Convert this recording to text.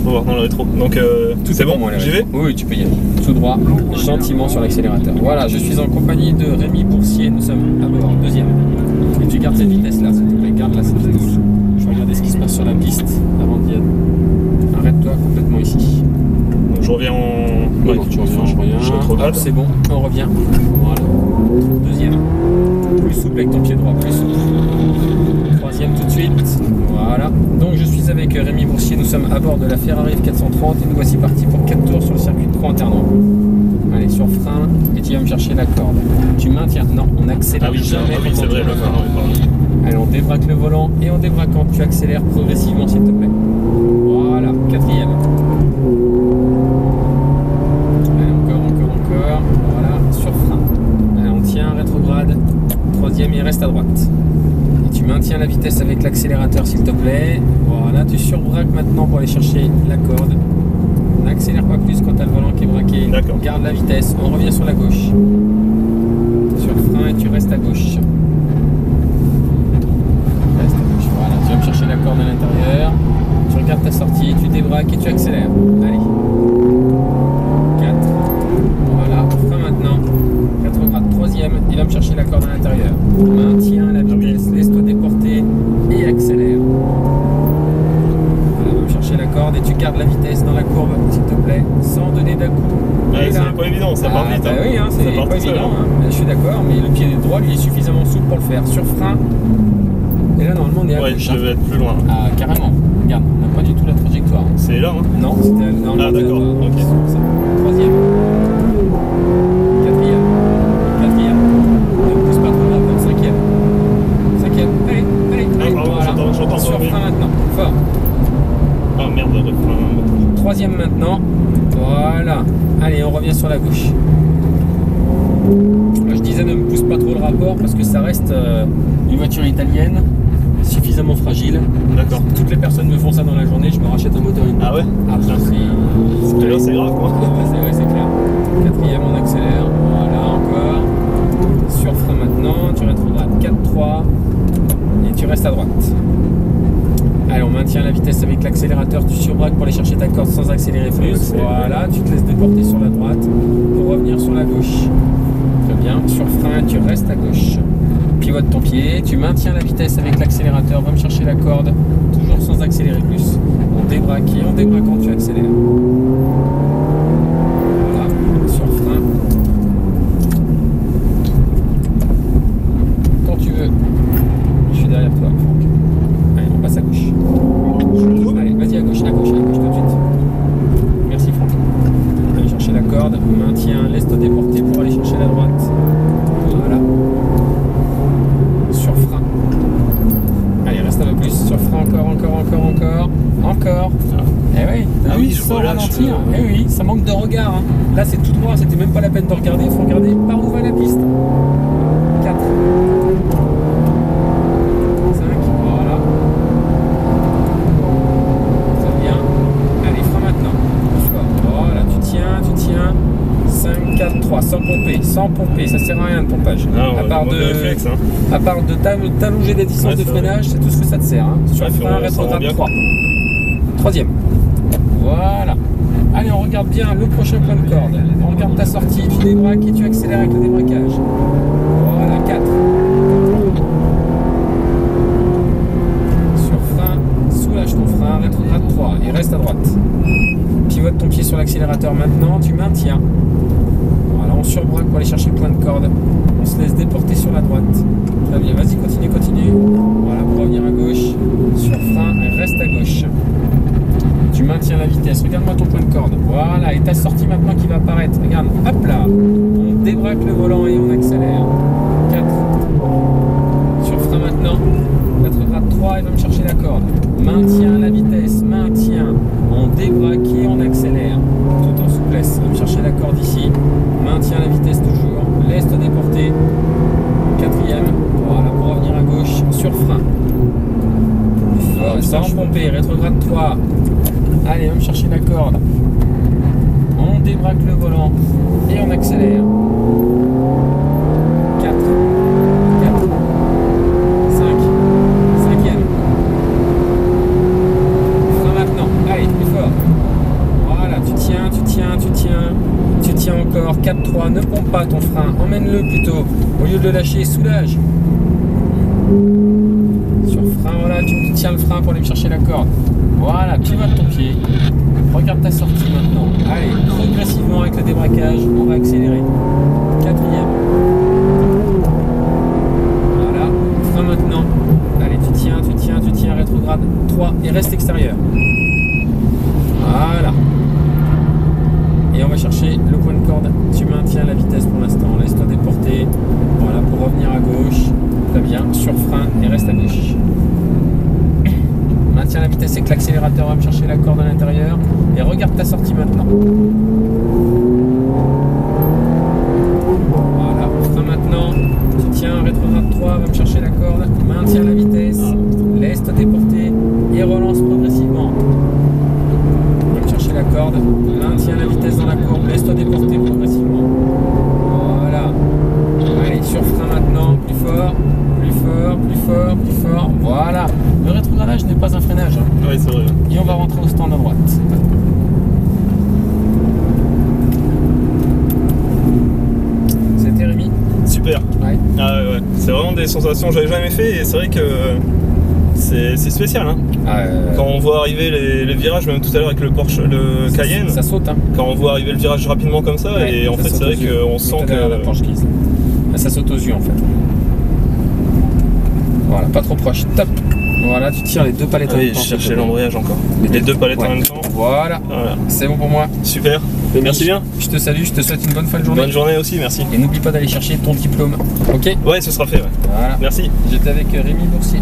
pour voir dans le rétro. Donc c'est bon, j'y vais? Oui, tu peux y aller. Tout droit, gentiment sur l'accélérateur. Voilà, je suis en compagnie de Rémi Boursier. Nous sommes à bord, deuxième. Et tu gardes cette vitesse là, s'il te plaît. Garde là cette vitesse. Je vais regarder ce qui se passe sur la piste avant d'y aller. Arrête-toi complètement ici. Donc je reviens en... Ouais, tu reviens, je reviens. C'est bon, on revient. Voilà. Deuxième. Plus souple avec ton pied droit, plus souple. Troisième tout de suite. Voilà. Donc je suis avec Rémi Boursier. Nous sommes à bord de la Ferrari F430 et nous voici partis pour 4 tours sur le circuit de Croix-en-Ternois. Allez, sur frein et tu vas me chercher la corde. Tu maintiens. Non, on accélère jamais. Ah oui, c'est vrai, le frein, oui, pardon. Allez, on débraque le volant et on débraque quand tu accélères progressivement, s'il te plaît. Voilà, quatrième. Allez, encore. Voilà, sur frein. Allez, on tient, rétrograde. Troisième, il reste à droite. Et tu maintiens la vitesse avec l'accélérateur, s'il te plaît. Voilà, tu surbraques maintenant pour aller chercher la corde. N'accélère pas plus quand tu as le volant qui est braqué. Garde la vitesse, on revient sur la gauche. Sur frein et tu restes à gauche. Voilà, tu vas me chercher la corde à l'intérieur. Tu regardes ta sortie, tu débraques et tu accélères. Allez. 4. Voilà, frein maintenant. Rétrograde, troisième, il va me chercher la corde à l'intérieur. Maintiens la vitesse, laisse-toi déporter et accélère. Voilà, va me chercher la corde et tu gardes la vitesse dans la courbe, s'il te plaît, sans donner d'un-coup. Ouais, c'est pas évident, ça part vite. Bah oui, hein, c'est pas évident. Hein. Je suis d'accord, mais le pied droit lui est suffisamment souple pour le faire. Sur frein. Et là, normalement, on est à gauche. Je devais être plus loin. Ah, carrément. Regarde, on n'a pas du tout la trajectoire. C'est là, hein? Non, c'était dans le. Ah, d'accord. Ok. Troisième. Quatrième. Ne pousse pas trop là, donc cinquième. Allez. Pardon, voilà. j'entends Sur pas. frein maintenant. Fort. Ah merde, le frein. Troisième maintenant. Voilà. Allez, on revient sur la gauche. Je disais ne me pousse pas trop le rapport parce que ça reste une voiture italienne suffisamment fragile. D'accord. Toutes les personnes me font ça dans la journée, je me rachète un moteur une. Ah ouais? Ah, c'est grave quoi. C'est clair. Quatrième, on accélère. Voilà, encore. Sur frein maintenant, tu rétrogrades 4-3 et tu restes à droite. Allez, on maintient la vitesse avec l'accélérateur, tu surbraques pour aller chercher ta corde sans accélérer plus. Voilà, tu te laisses déporter sur la droite pour revenir sur la gauche. Très bien, sur frein, tu restes à gauche. Pivote ton pied, tu maintiens la vitesse avec l'accélérateur, va me chercher la corde, toujours sans accélérer plus. On débraque et on débraque quand tu accélères. Voilà, sur frein. Quand tu veux, je suis derrière toi. Allez, on passe à gauche. Allez, vas-y à gauche tout de suite. Merci Franck. Allez chercher la corde, maintiens, laisse-toi déporter pour aller chercher la droite. Voilà. Sur frein. Allez, reste un peu plus. Sur frein, encore. Eh oui, je sans relâche. ralentir. Eh oui, ça manque de regard. Hein. Là, c'est tout droit, c'était même pas la peine de regarder. Il faut regarder par où va la piste. 4. 5, voilà. Très bien. Allez, frein maintenant. Voilà, tu tiens. 5, 4, 3, sans pomper, ça sert à rien le pompage. Non, à part de t'allonger des distances de freinage, c'est tout ce que ça te sert. Hein. Sur frein, rétrograde 3. Troisième. Voilà. Allez, on regarde bien le prochain point de corde. On regarde ta sortie, tu débraques et tu accélères avec le débraquage. Voilà, 4. Sur frein, soulage ton frein, rétrograde 3 et reste à droite. Pivote ton pied sur l'accélérateur maintenant, tu maintiens. Voilà, on surbraque pour aller chercher le point de corde. On se laisse déporter sur la droite. Très bien, vas-y, continue. Voilà, pour revenir à gauche. Sur frein, reste à gauche. Tu maintiens la vitesse. Regarde-moi ton point de corde. Voilà, et ta sortie maintenant qui va apparaître. Regarde, hop là. On débraque le volant et on accélère. 4. Sur frein maintenant. Rétrograde 3 et va me chercher la corde. Maintiens la vitesse, on débraque et on accélère tout en souplesse. Va me chercher la corde ici, maintiens la vitesse toujours, laisse-toi déporter. Quatrième, voilà, pour revenir à gauche sur frein. Sans pomper, rétrograde 3. Allez, va me chercher la corde. On débraque le volant et on accélère. 4. 5. Cinquième. Frein maintenant. Allez, plus fort. 4-3, ne pompe pas ton frein, emmène-le plutôt. Au lieu de le lâcher, soulage. Sur frein, voilà, tu tiens le frein pour aller me chercher la corde. Voilà, pivote ton pied. Regarde ta sortie maintenant. Allez, progressivement avec le débraquage, on va accélérer. 4e. Voilà, frein maintenant. Allez, tu tiens, rétrograde 3 et reste extérieur. Voilà. Et on va chercher le point de corde. Tu maintiens la vitesse pour l'instant. Laisse-toi déporter. Voilà, pour revenir à gauche. Très bien, sur frein et reste à gauche. Maintiens la vitesse avec l'accélérateur, va me chercher la corde à l'intérieur. Et regarde ta sortie maintenant. Voilà, frein maintenant. Tu tiens, rétrograde 3, va me chercher la corde. Maintiens la vitesse. Laisse-toi déporter et relance progressivement. Va me chercher la corde. Maintiens la vitesse dans la courbe. Laisse-toi déporter progressivement. Voilà. Allez, sur frein maintenant. Plus fort. Plus fort, plus fort, plus fort. Voilà. Le rétrogradage n'est pas un freinage. Hein. Oui, c'est vrai. Et on va rentrer au stand à droite. C'était Rémi. Super. Ouais. Ah ouais. C'est vraiment des sensations que j'avais jamais fait et c'est vrai que c'est spécial. Hein. Quand on voit arriver les virages, même tout à l'heure avec le Porsche, le Cayenne, ça saute. Hein. Quand on voit arriver le virage rapidement comme ça, Ouais, et en fait c'est vrai qu'on sent que la Porsche glisse. Ça saute aux yeux en fait. Voilà, pas trop proche. Top. Voilà, tu tires les deux palettes en même temps. Je cherchais l'embrayage encore. Les deux palettes en même temps. Voilà. C'est bon pour moi. Super. Merci bien. Je te salue, je te souhaite une bonne fin de journée. Bonne journée aussi, merci. Et n'oublie pas d'aller chercher ton diplôme. Ok? Ouais, ce sera fait. Ouais. Voilà. Merci. J'étais avec Rémi Boursier.